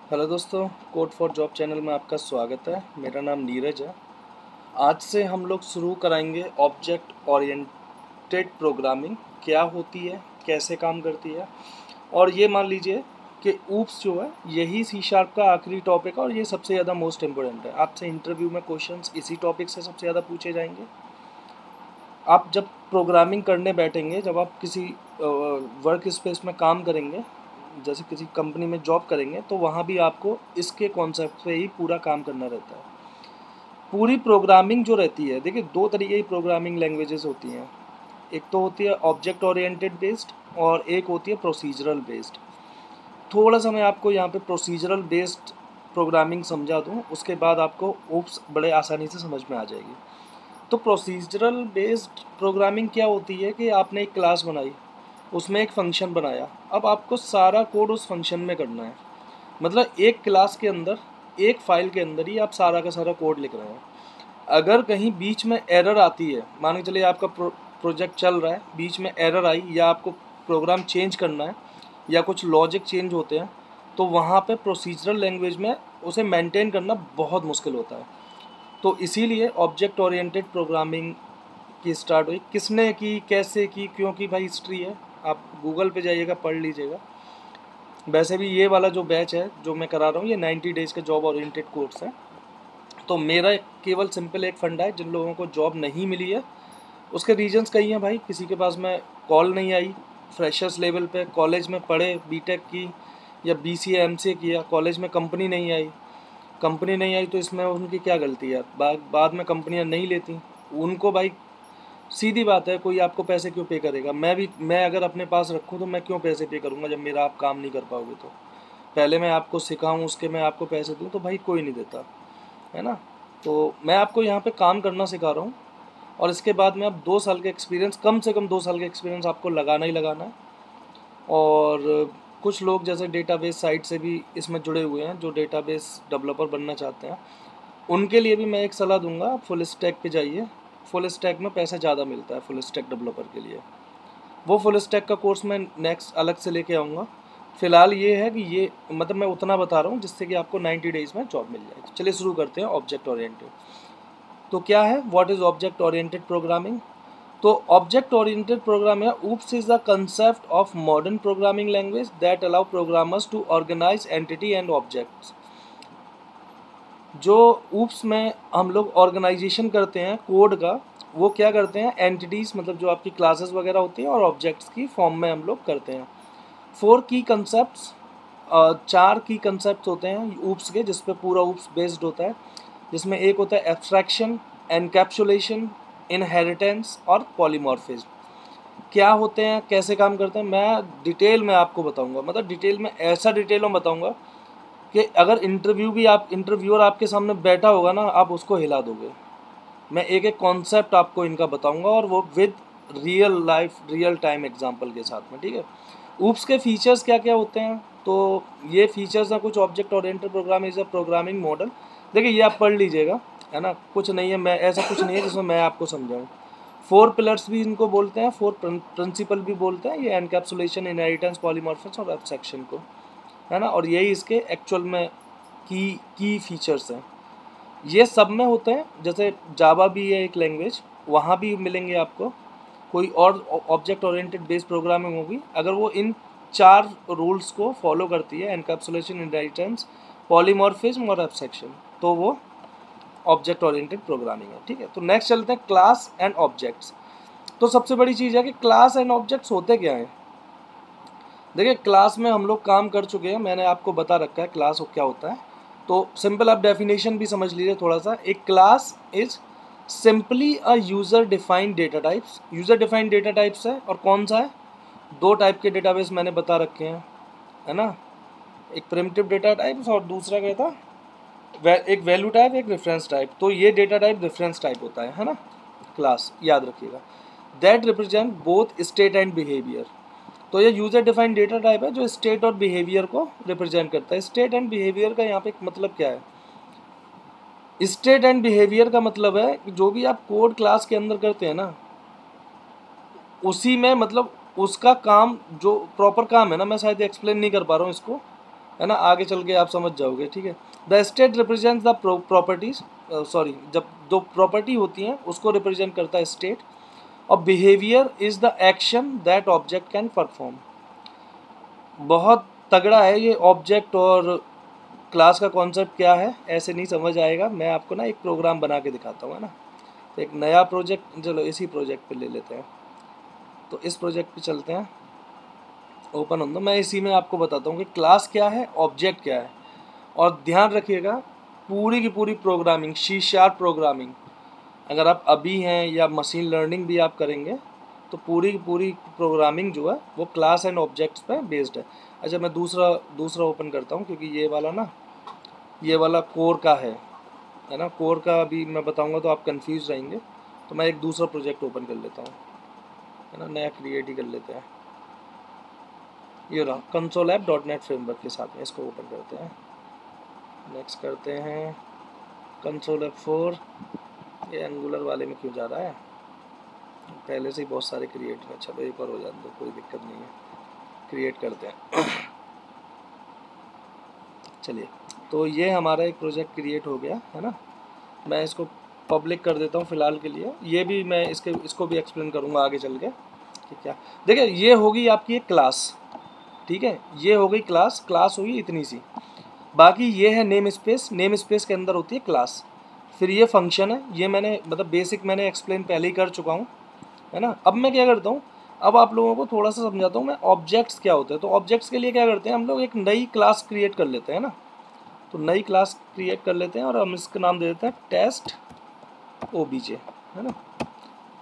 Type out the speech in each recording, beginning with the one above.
Hello दोस्तों, code for job channel में आपका स्वागत है। मेरा नाम नीरज है। आज से हम लोग शुरू कराएंगे ऑब्जेक्ट ओरिएंटेड प्रोग्रामिंग। क्या होती है, कैसे काम करती है। और ये मान लीजिए कि ऊप्स जो है यही सी शार्प का आखिरी टॉपिक है और ये सबसे ज़्यादा मोस्ट इम्पोर्टेंट है। आपसे इंटरव्यू में क्वेश्चंस इसी टॉपिक से सबसे ज़्यादा पूछे जाएंगे। आप जब प्रोग्रामिंग करने बैठेंगे, जब आप किसी वर्क स्पेस में काम करेंगे, जैसे किसी कंपनी में जॉब करेंगे, तो वहाँ भी आपको इसके कॉन्सेप्ट पे ही पूरा काम करना रहता है। पूरी प्रोग्रामिंग जो रहती है, देखिए दो तरीके की प्रोग्रामिंग लैंग्वेजेस होती हैं। एक तो होती है ऑब्जेक्ट ओरिएंटेड बेस्ड और एक होती है प्रोसीजरल बेस्ड। थोड़ा सा मैं आपको यहाँ पे प्रोसीजरल बेस्ड प्रोग्रामिंग समझा दूँ, उसके बाद आपको ओप्स बड़े आसानी से समझ में आ जाएगी। तो प्रोसीजरल बेस्ड प्रोग्रामिंग क्या होती है कि आपने एक क्लास बनाई, उसमें एक फंक्शन बनाया, अब आपको सारा कोड उस फंक्शन में करना है। मतलब एक क्लास के अंदर, एक फाइल के अंदर ही आप सारा का सारा कोड लिख रहे हैं। अगर कहीं बीच में एरर आती है, मान के चलिए आपका प्रोजेक्ट चल रहा है, बीच में एरर आई या आपको प्रोग्राम चेंज करना है या कुछ लॉजिक चेंज होते हैं, तो वहाँ पे प्रोसीजरल लैंग्वेज में उसे मेंटेन करना बहुत मुश्किल होता है। तो इसीलिए ऑब्जेक्ट ओरिएंटेड प्रोग्रामिंग की स्टार्ट हुई। किसने की, कैसे की, क्योंकि भाई हिस्ट्री है, आप गूगल पे जाइएगा, पढ़ लीजिएगा। वैसे भी ये वाला जो बैच है जो मैं करा रहा हूँ, ये 90 डेज़ का जॉब ओरिएंटेड कोर्स है। तो मेरा केवल सिंपल एक फंडा है, जिन लोगों को जॉब नहीं मिली है उसके रीजंस कई हैं भाई। किसी के पास में कॉल नहीं आई, फ्रेशर्स लेवल पे कॉलेज में पढ़े, बीटेक की या बीसीए एमसीए किया, कॉलेज में कंपनी नहीं आई। कंपनी नहीं आई तो इसमें उनकी क्या गलती है? बाद में कंपनियां नहीं लेती उनको भाई। सीधी बात है, कोई आपको पैसे क्यों पे करेगा? मैं अगर अपने पास रखूँ तो मैं क्यों पैसे पे करूँगा जब मेरा आप काम नहीं कर पाओगे तो। पहले मैं आपको सिखाऊँ, उसके मैं आपको पैसे दूँ, तो भाई कोई नहीं देता, है ना। तो मैं आपको यहाँ पे काम करना सिखा रहा हूँ और इसके बाद में आप 2 साल का एक्सपीरियंस, कम से कम 2 साल का एक्सपीरियंस आपको लगाना ही लगाना है। और कुछ लोग जैसे डेटाबेस साइट से भी इसमें जुड़े हुए हैं, जो डेटाबेस डेवलपर बनना चाहते हैं, उनके लिए भी मैं एक सलाह दूंगा, आप फुल स्टैक पे जाइए। फुल स्टैक में पैसा ज़्यादा मिलता है फुल स्टैक डेवलपर के लिए। वो फुल स्टैक का कोर्स मैं नेक्स्ट अलग से लेके आऊँगा। फिलहाल ये है कि ये मतलब मैं उतना बता रहा हूँ जिससे कि आपको 90 डेज़ में जॉब मिल जाए। चलिए शुरू करते हैं ऑब्जेक्ट ओरिएंटेड। तो क्या है, what is object oriented programming? तो object oriented programming, OOPs is the concept of modern programming language that allow programmers to organize entity and objects. जो ऊप्स में हम लोग ऑर्गेनाइजेशन करते हैं कोड का, वो क्या करते हैं, एंटिटीज़ मतलब जो आपकी क्लासेस वगैरह होती हैं, और ऑब्जेक्ट्स की फॉर्म में हम लोग करते हैं। 4 की कंसेप्ट, 4 की कंसेप्ट होते हैं ऊप्स के, जिस पे पूरा ऊप्स बेस्ड होता है। जिसमें एक होता है एब्स्ट्रैक्शन, एनकैप्सुलेशन, इनहेरिटेंस और पॉलीमॉर्फिज्म। क्या होते हैं, कैसे काम करते हैं, मैं डिटेल में आपको बताऊंगा। मतलब डिटेल में, ऐसा डिटेल में बताऊंगा कि अगर इंटरव्यूअर आपके सामने बैठा होगा ना, आप उसको हिला दोगे। मैं एक एक कॉन्सेप्ट आपको इनका बताऊंगा और वो with real life, real time example के साथ में, ठीक है। ऊप्स के फीचर्स क्या क्या होते हैं, तो ये फीचर्स हैं कुछ। Object oriented program is a programming model. देखिए ये आप पढ़ लीजिएगा, है ना, कुछ नहीं है, मैं ऐसा कुछ नहीं है जिसमें मैं आपको समझाऊँ। 4 पिलर्स भी इनको बोलते हैं, 4 प्रिंसिपल भी बोलते हैं, ये एनकैप्सुलेशन, इनहेरिटेंस, पॉलीमॉर्फिज्म और एब्स्ट्रैक्शन को, है ना। और यही इसके एक्चुअल में की फीचर्स हैं। ये सब में होते हैं। जैसे जावा भी है एक लैंग्वेज, वहाँ भी मिलेंगे आपको। कोई और ऑब्जेक्ट ओरिएंटेड बेस्ड प्रोग्रामिंग होगी, अगर वो इन 4 रूल्स को फॉलो करती है, एनकैप्सुलेशन, इनहेरिटेंस, पॉलीमॉर्फिज्म और एब्स्ट्रैक्शन, तो वो ऑब्जेक्ट ओरिएंटेड प्रोग्रामिंग है, ठीक है। तो नेक्स्ट चलते हैं क्लास एंड ऑब्जेक्ट्स। तो सबसे बड़ी चीज़ है कि क्लास एंड ऑब्जेक्ट्स होते क्या हैं। देखिए क्लास में हम लोग काम कर चुके हैं, मैंने आपको बता रखा है क्लास क्या होता है। तो सिंपल आप डेफिनेशन भी समझ लीजिए थोड़ा सा। एक class is simply a user defined data types. User defined data types है, और कौन सा है, 2 टाइप के डेटाबेस मैंने बता रखे हैं, है ना। एक प्रिमिटिव डेटा टाइप्स और दूसरा क्या था, एक वैल्यू टाइप, एक रेफरेंस टाइप। तो ये डेटा टाइप रेफरेंस टाइप होता है ना। क्लास याद रखिएगा, that represent both state and behaviour. तो ये यूज़र डिफाइंड डेटा टाइप है जो स्टेट और बिहेवियर को रिप्रेजेंट करता है। स्टेट एंड बिहेवियर का यहाँ पे मतलब क्या है, स्टेट एंड बिहेवियर का मतलब है कि जो भी आप कोड क्लास के अंदर करते हैं ना, उसी में मतलब उसका काम, जो प्रॉपर काम है ना, मैं शायद एक्सप्लेन नहीं कर पा रहा हूँ इसको, है ना, आगे चल के आप समझ जाओगे, ठीक है। The state represents the properties, sorry, जब दो प्रॉपर्टी होती हैं उसको रिप्रेजेंट करता है स्टेट, और behaviour is the action that object can perform. बहुत तगड़ा है ये ऑब्जेक्ट और क्लास का कॉन्सेप्ट क्या है, ऐसे नहीं समझ आएगा। मैं आपको ना एक प्रोग्राम बना के दिखाता हूँ, है ना। तो एक नया प्रोजेक्ट, चलो इसी प्रोजेक्ट पे ले लेते हैं। तो इस प्रोजेक्ट पे चलते हैं, ओपन होता, मैं इसी में आपको बताता हूँ कि क्लास क्या है, ऑब्जेक्ट क्या है। और ध्यान रखिएगा, पूरी की पूरी प्रोग्रामिंग, सी शार्प प्रोग्रामिंग, अगर आप अभी हैं या मशीन लर्निंग भी आप करेंगे तो पूरी की पूरी प्रोग्रामिंग जो है वो क्लास एंड ऑब्जेक्ट्स पे बेस्ड है। अच्छा, मैं दूसरा ओपन करता हूँ, क्योंकि ये वाला ना, ये वाला कोर का है ना। कोर का अभी मैं बताऊँगा तो आप कंफ्यूज रहेंगे, तो मैं एक दूसरा प्रोजेक्ट ओपन कर लेता हूँ, है ना, नया क्रिएट ही कर लेते हैं। ये रहा कंसोल ऐप .NET फ्रेमवर्क के साथ में, इसको ओपन करते हैं। नेक्स्ट करते हैं कंसोल ऐप 4। ये एंगुलर वाले में क्यों जा रहा है, पहले से ही बहुत सारे क्रिएट हैं। चलो एक और हो जाने दो, कोई दिक्कत नहीं है, क्रिएट करते हैं। चलिए, तो ये हमारा एक प्रोजेक्ट क्रिएट हो गया, है ना। मैं इसको पब्लिक कर देता हूँ फ़िलहाल के लिए। ये भी मैं इसको भी एक्सप्लेन करूँगा आगे चल के कि क्या। देखिए, ये होगी आपकी एक क्लास, ठीक है, ये हो गई क्लास होगी इतनी सी। बाकी ये है नेम स्पेस, नेम स्पेस के अंदर होती है क्लास। फिर ये फंक्शन है, ये मैंने मतलब बेसिक मैंने एक्सप्लेन पहले ही कर चुका हूँ, है ना। अब मैं क्या करता हूँ, अब आप लोगों को थोड़ा सा समझाता हूँ मैं ऑब्जेक्ट्स क्या होते हैं। तो ऑब्जेक्ट्स के लिए क्या करते हैं हम लोग, एक नई क्लास क्रिएट कर लेते हैं ना। तो नई क्लास क्रिएट कर लेते हैं और हम इसका नाम दे देते हैं टेस्ट ओबीजे, है ना,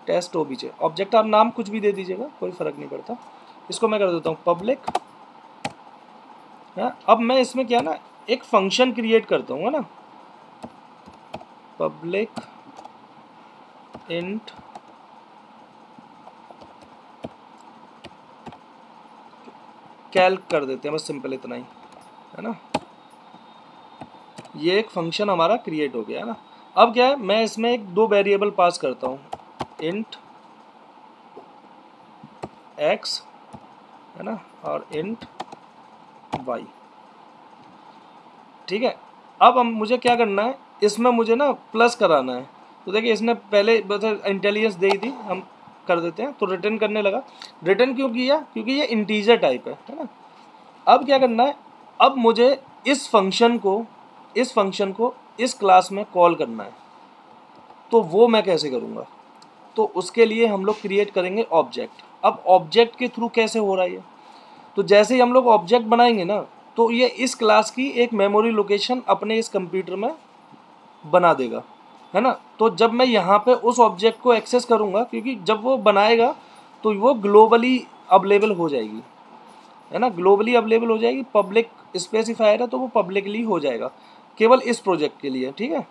टेस्ट ओबीजे। ऑब्जेक्ट आप नाम कुछ भी दे दीजिएगा, कोई फ़र्क नहीं पड़ता। इसको मैं कर देता हूँ पब्लिक, है। अब मैं इसमें क्या ना, एक फंक्शन क्रिएट करता हूँ, है ना, पब्लिक इंट कैल्क कर देते हैं, बस सिंपल इतना ही, है ना। ये एक फंक्शन हमारा क्रिएट हो गया, है ना। अब क्या है, मैं इसमें एक दो वेरिएबल पास करता हूँ, इंट x, है ना, और इंट y, ठीक है। अब हम मुझे क्या करना है, इसमें मुझे ना प्लस कराना है। तो देखिए, इसने पहले इंटेलिजेंस दे दी, हम कर देते हैं। तो रिटर्न करने लगा। रिटर्न क्यों किया, क्योंकि ये इंटीजर टाइप है ना। अब क्या करना है, अब मुझे इस फंक्शन को इस क्लास में कॉल करना है। तो वो मैं कैसे करूँगा, तो उसके लिए हम लोग क्रिएट करेंगे ऑब्जेक्ट। अब ऑब्जेक्ट के थ्रू कैसे हो रहा है ये, तो जैसे ही हम लोग ऑब्जेक्ट बनाएंगे ना, तो ये इस क्लास की एक मेमोरी लोकेशन अपने इस कंप्यूटर में बना देगा, है ना। तो जब मैं यहाँ पे उस ऑब्जेक्ट को एक्सेस करूँगा, क्योंकि जब वो बनाएगा तो वो ग्लोबली अवेलेबल हो जाएगी, है ना, ग्लोबली अवेलेबल हो जाएगी। पब्लिक स्पेसिफायर है तो वो पब्लिकली हो जाएगा केवल इस प्रोजेक्ट के लिए, ठीक है।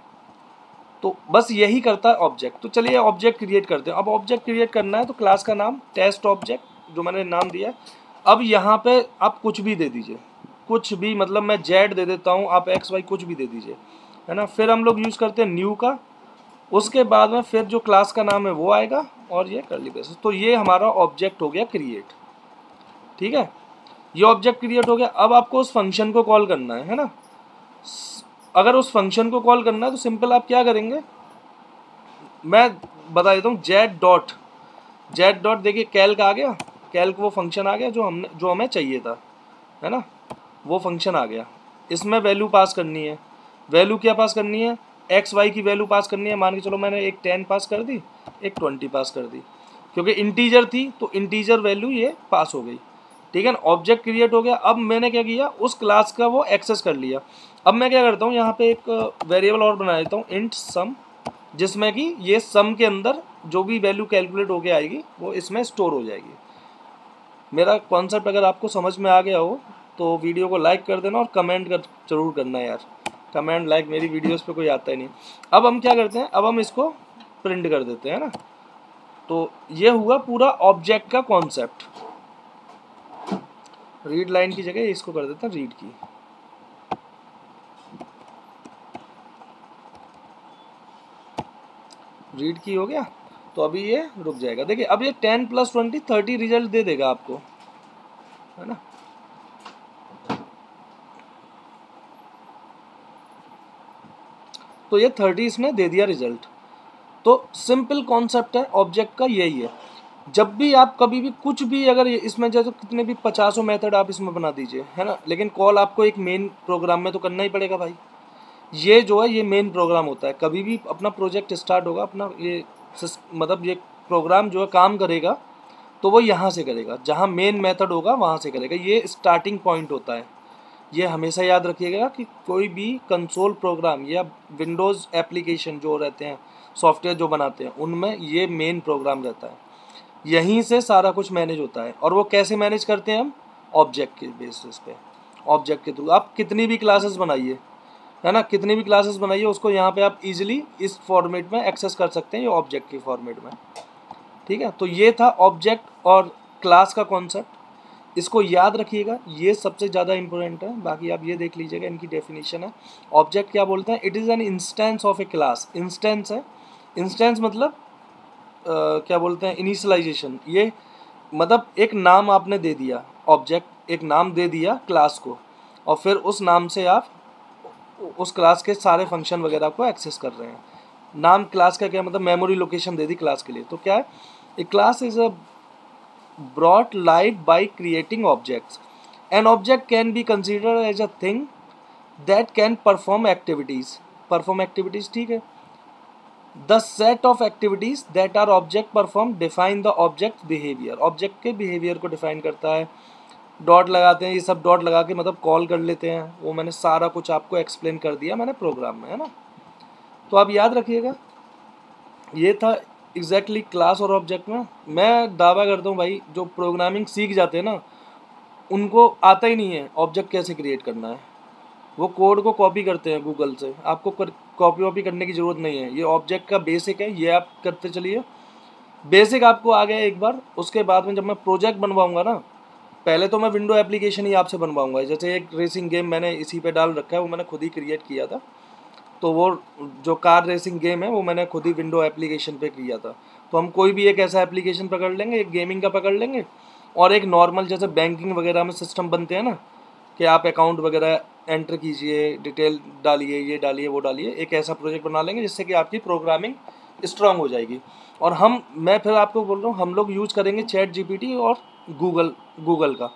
तो बस यही करता है ऑब्जेक्ट। तो चलिए ऑब्जेक्ट क्रिएट करते हैं। अब ऑब्जेक्ट क्रिएट करना है तो क्लास का नाम टेस्ट ऑब्जेक्ट, जो मैंने नाम दिया है। अब यहाँ पे आप कुछ भी दे दीजिए, कुछ भी, मतलब मैं जेड दे देता हूँ, आप एक्स वाई कुछ भी दे दीजिए, है ना। फिर हम लोग यूज़ करते हैं न्यू का, उसके बाद में फिर जो क्लास का नाम है वो आएगा, और ये कर्ली ब्रेसेस। तो ये हमारा ऑब्जेक्ट हो गया क्रिएट, ठीक है। ये ऑब्जेक्ट क्रिएट हो गया। अब आपको उस फंक्शन को कॉल करना है ना। अगर उस फंक्शन को कॉल करना है तो सिंपल आप क्या करेंगे, मैं बता देता हूँ, जेड डॉट देखिए कैल्क आ गया, कैल्क वो फंक्शन आ गया जो हमें चाहिए था, है ना, वो फंक्शन आ गया। इसमें वैल्यू पास करनी है, वैल्यू क्या पास करनी है, एक्स वाई की वैल्यू पास करनी है। मान के चलो मैंने एक 10 पास कर दी, एक 20 पास कर दी, क्योंकि इंटीजर थी तो इंटीजर वैल्यू ये पास हो गई, ठीक है ना। ऑब्जेक्ट क्रिएट हो गया। अब मैंने क्या किया, उस क्लास का वो एक्सेस कर लिया। अब मैं क्या करता हूँ, यहाँ पे एक वेरिएबल और बना देता हूँ, इंट सम, जिसमें कि ये सम के अंदर जो भी वैल्यू कैलकुलेट होके आएगी वो इसमें स्टोर हो जाएगी। मेरा कॉन्सेप्ट अगर आपको समझ में आ गया हो तो वीडियो को लाइक कर देना और कमेंट कर जरूर करना यार। कमेंट लाइक मेरी वीडियोस पे कोई आता ही नहीं। अब हम क्या करते हैं, अब हम इसको प्रिंट कर देते हैं ना। तो ये हुआ पूरा ऑब्जेक्ट का कॉन्सेप्ट। रीड लाइन की जगह इसको कर देते हैं रीड की। रीड की हो गया। तो अभी ये रुक जाएगा। देखिए अब ये 10 + 20 30 रिजल्ट दे देगा आपको, है ना। तो ये 30 इसने दे दिया रिजल्ट। तो सिंपल कॉन्सेप्ट है ऑब्जेक्ट का, यही है। जब भी आप कभी भी कुछ भी अगर इसमें जैसे कितने भी 50 मेथड आप इसमें बना दीजिए, है ना, लेकिन कॉल आपको एक मेन प्रोग्राम में तो करना ही पड़ेगा भाई। ये जो है ये मेन प्रोग्राम होता है। कभी भी अपना प्रोजेक्ट स्टार्ट होगा, अपना ये मतलब ये प्रोग्राम जो है काम करेगा तो वो यहाँ से करेगा, जहाँ मेन मेथड होगा वहाँ से करेगा। ये स्टार्टिंग पॉइंट होता है। ये हमेशा याद रखिएगा कि कोई भी कंसोल प्रोग्राम या विंडोज़ एप्लीकेशन जो रहते हैं, सॉफ्टवेयर जो बनाते हैं, उनमें ये मेन प्रोग्राम रहता है। यहीं से सारा कुछ मैनेज होता है। और वो कैसे मैनेज करते हैं हम? ऑब्जेक्ट के बेसिस पे, ऑब्जेक्ट के थ्रू। आप कितनी भी क्लासेस बनाइए, है ना, कितनी भी क्लासेस बनाइए, उसको यहाँ पे आप इजीली इस फॉर्मेट में एक्सेस कर सकते हैं, ये ऑब्जेक्ट के फॉर्मेट में। ठीक है, तो ये था ऑब्जेक्ट और क्लास का कॉन्सेप्ट। इसको याद रखिएगा, ये सबसे ज़्यादा इंपॉर्टेंट है। बाकी आप ये देख लीजिएगा, इनकी डेफिनेशन है। ऑब्जेक्ट क्या बोलते हैं? It is an instance of A class. Instance है, इंस्टेंस मतलब क्या बोलते हैं, इनिशियलाइजेशन। ये मतलब एक नाम आपने दे दिया, ऑब्जेक्ट एक नाम दे दिया क्लास को, और फिर उस नाम से आप उस क्लास के सारे फंक्शन वगैरह को एक्सेस कर रहे हैं। नाम क्लास का क्या मतलब? मेमोरी लोकेशन दे दी क्लास के लिए। तो क्या है, a class is a brought light by creating objects. An object can be considered as a thing that can perform activities. Perform activities, ठीक है। The set of activities that are object perform define the object behaviour. Object के behaviour को define करता है। Dot लगाते हैं, ये सब डॉट लगा के मतलब कॉल कर लेते हैं। वो मैंने सारा कुछ आपको एक्सप्लेन कर दिया मैंने प्रोग्राम में, है ना। तो आप याद रखिएगा, ये था एग्जैक्टली क्लास और ऑब्जेक्ट में। मैं दावा करता हूँ भाई, जो प्रोग्रामिंग सीख जाते हैं ना, उनको आता ही नहीं है ऑब्जेक्ट कैसे क्रिएट करना है। वो कोड को कॉपी करते हैं गूगल से। आपको कॉपी वॉपी करने की ज़रूरत नहीं है। ये ऑब्जेक्ट का बेसिक है, ये आप करते चलिए। बेसिक आपको आ गया एक बार, उसके बाद में जब मैं प्रोजेक्ट बनवाऊँगा ना, पहले तो मैं विंडो एप्लीकेशन ही आपसे बनवाऊँगा। जैसे एक रेसिंग गेम मैंने इसी पे डाल रखा है, वो मैंने खुद ही क्रिएट किया था। तो वो जो कार रेसिंग गेम है वो मैंने खुद ही विंडो एप्लीकेशन पे किया था। तो हम कोई भी एक ऐसा एप्लीकेशन पकड़ लेंगे, एक गेमिंग का पकड़ लेंगे, और एक नॉर्मल जैसे बैंकिंग वगैरह में सिस्टम बनते हैं ना, कि आप अकाउंट वगैरह एंटर कीजिए, डिटेल डालिए, ये डालिए, वो डालिए। एक ऐसा प्रोजेक्ट बना लेंगे जिससे कि आपकी प्रोग्रामिंग स्ट्रांग हो जाएगी। और मैं फिर आपको बोल रहा हूँ, हम लोग यूज़ करेंगे चैट जीपीटी और गूगल का,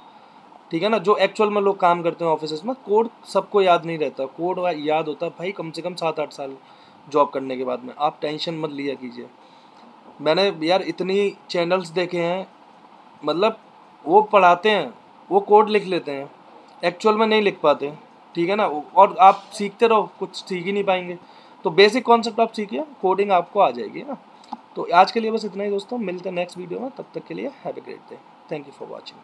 ठीक है ना। जो एक्चुअल में लोग काम करते हैं ऑफिस में, कोड सबको याद नहीं रहता। कोड याद होता है भाई कम से कम 7-8 साल जॉब करने के बाद में। आप टेंशन मत लिया कीजिए। मैंने यार इतनी चैनल्स देखे हैं, मतलब वो पढ़ाते हैं, वो कोड लिख लेते हैं, एक्चुअल में नहीं लिख पाते, ठीक है ना। और आप सीखते रहो, कुछ सीख ही नहीं पाएंगे। तो बेसिक कॉन्सेप्ट आप सीखिए, कोडिंग आपको आ जाएगी ना। तो आज के लिए बस इतना ही दोस्तों, मिलते हैं नेक्स्ट वीडियो में। तब तक के लिए have a great day. Thank you for watching.